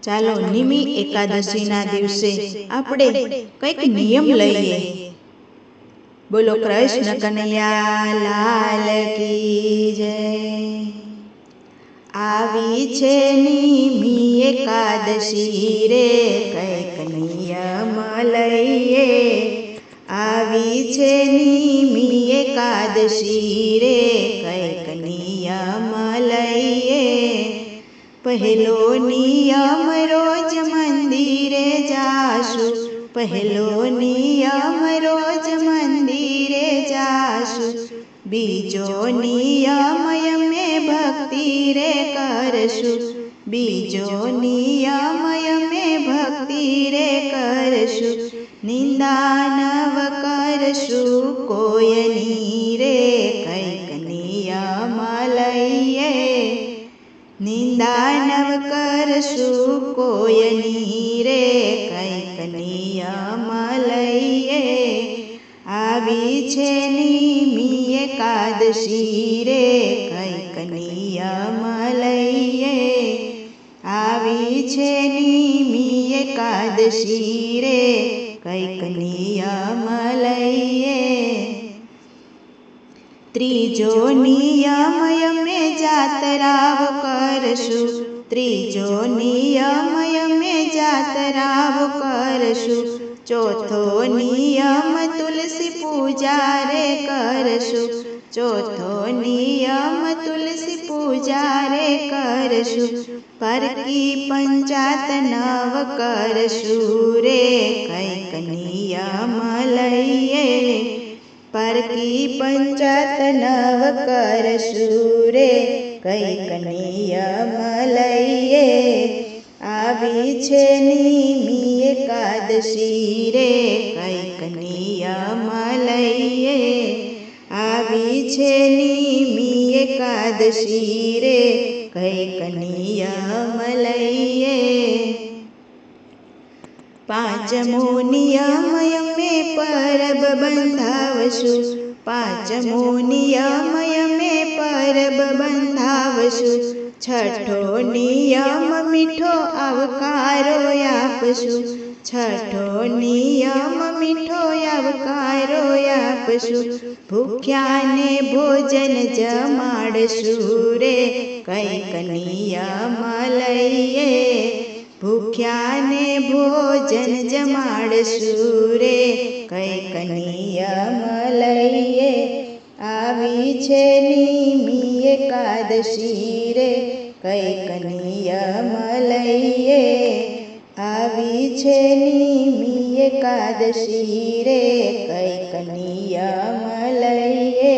ચાલો નિમી એકાદશીના દિવસે આપણે કંઈક નિયમ લઈએ. બોલો કૃષ્ણ કનૈયા લાલ કી જય. આવી છે નિમી એકાદશી રે, કંઈક નિયમ લઈએ. આવી છે નિમી એકાદશી રે, કંઈક નિયમ લઈએ. પહેલો નિયમ રોજ મંદિરે જાશું, પહેલો નિયમ રોજ મંદિરે જાશું. બીજો નિયમ અમે ભક્તિ રે કરશું, બીજો નિયમ અમે ભક્તિ રે કરશું. નિંદા નવ કરશું કોયની રે, કંઈક નિયમ લઈએ. નિંદા નવ કરશું કોયની રે, કંઈક નિયમ લઈએ. આવી છે નિમી એકાદશી રે, કંઈક નિયમ લઈએ. આવી છે નિમી એકાદશી રે, કંઈક નિયમ લઈએ. ત્રીજો નિયમ અમે જાતરાવ કરશું, ત્રીજો નિયમ અમે જાતરાવ કરશું. ચોથો નિયમ તુલસી પૂજા રે કરશું, ચોથો નિયમ તુલસી પૂજા રે કરશું. પરકી પંચાત નવ કરશું રે, કંઈક નિયમ લઈએ. પરકી પંચાત નવ કરશું રે, કંઈક નિયમ લઈએ. આવી છે નિમી એકાદશી રે, કંઈક નિયમ લઈએ. આવી છે નિમી એકાદશી રે, કંઈક નિયમ લઈએ. પાંચમો નિયમ અમે પરબ બંધાવશું, પાંચમો નિયમ અમે પરબ બંધાવશું. છઠ્ઠો નિયમ મીઠો આવકારો આપશું, છઠ્ઠો નિયમ મીઠો આવકારો આપશું. ભૂખ્યાને ભોજન જમાડશું રે, કંઈક નિયમ લઈએ. ભૂખ્યાને ભોજન જમાડશું રે, કંઈક નિયમ લઈએ. આવી છે નિમી એકાદશી રે, કંઈક નિયમ લઈએ. આવી છે નિમી એકાદશી રે, કંઈક નિયમ લઈએ.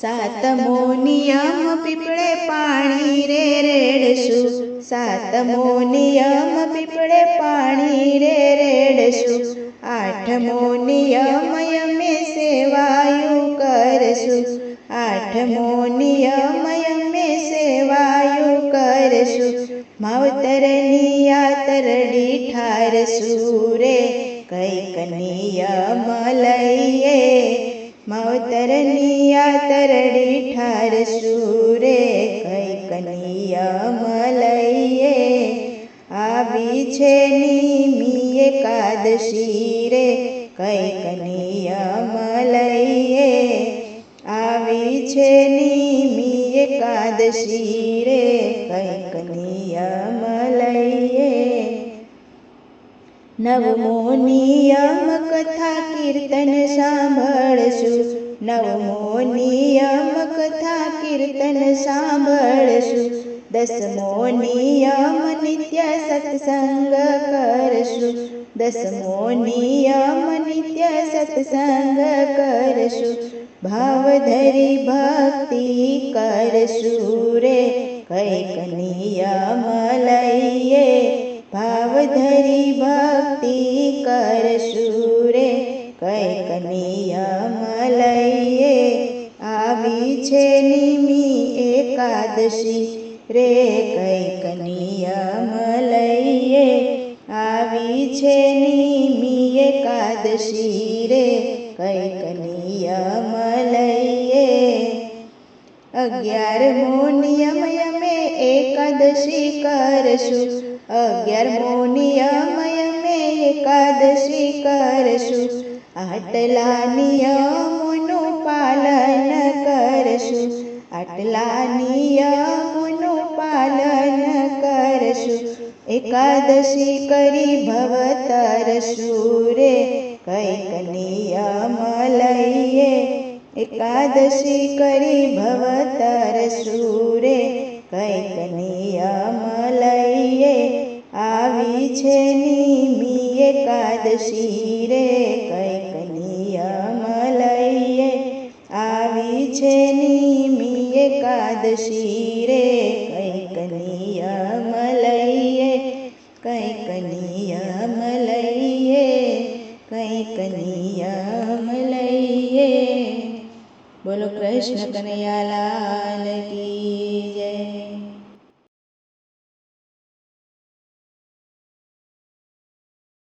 સાતમો નિયમ પીપળે પાણી રે રેડશું, સાતમો નિયમ પીપળે પાણી રે રેડશું. આઠમો નિયમ અમે સેવાયું કરશું, આઠમો નિયમ અમે સેવાયું કરશું. માવતરની યાતરડી ઠારશું રે, કંઈક નિયમ લઈએ. માવતરની યાતરડી ઠારશું રે, કંઈક નિયમ લઈએ. આવી છે નિમી એકાદશી રે, કંઈક નિયમ લઈએ. આવી છે નિમી એકાદશી રે, કંઈક નિયમ લઈએ. નવમો નિયમ કથા કીર્તન સાંભળશું, નવમો નિયમ કથા કીર્તન સાંભળશું. દસમો નિયમ નિત્ય સત્સંગ કરશું, દસમો નિયમ નિત્ય સત્સંગ કરશું. ભાવ ધરી ભક્તિ કરશું રે, કંઈક નિયમ લઈએ. ભાવ ધરી ભક્તિ કરશું રે, કંઈક નિયમ લઈએ. આવી છે નિમી એકાદશી રે, કંઈક નિયમ લઈએ. આવી છે નિમી એકાદશી રે, કંઈક નિયમ લઈએ. 11મો નિયમ અમે એક એકાદશી કરશું. 11મો નિયમ અમે એકાદશી કરશું. આટલા નિયમોનું પાલન કરશું. આટલા નિયમોનું પાલન કરશું. એકાદશી કરી ભવ તરશું રે, કઈક નિયમ લઈએ. એકાદશી કરી ભવ તરશું રે, કઈક નિયમ લઈએ. આવી છે નિમી એકાદશી રે, કઈક નિયમ લઈએ. આવી છે નિમી એકાદશી રે, કઈક નિયમ લઈએ. કઈક નિયમ લઈએ. કઈક નિયમ લઈએ. બોલો કૃષ્ણ કનૈયા લાલ કી જય.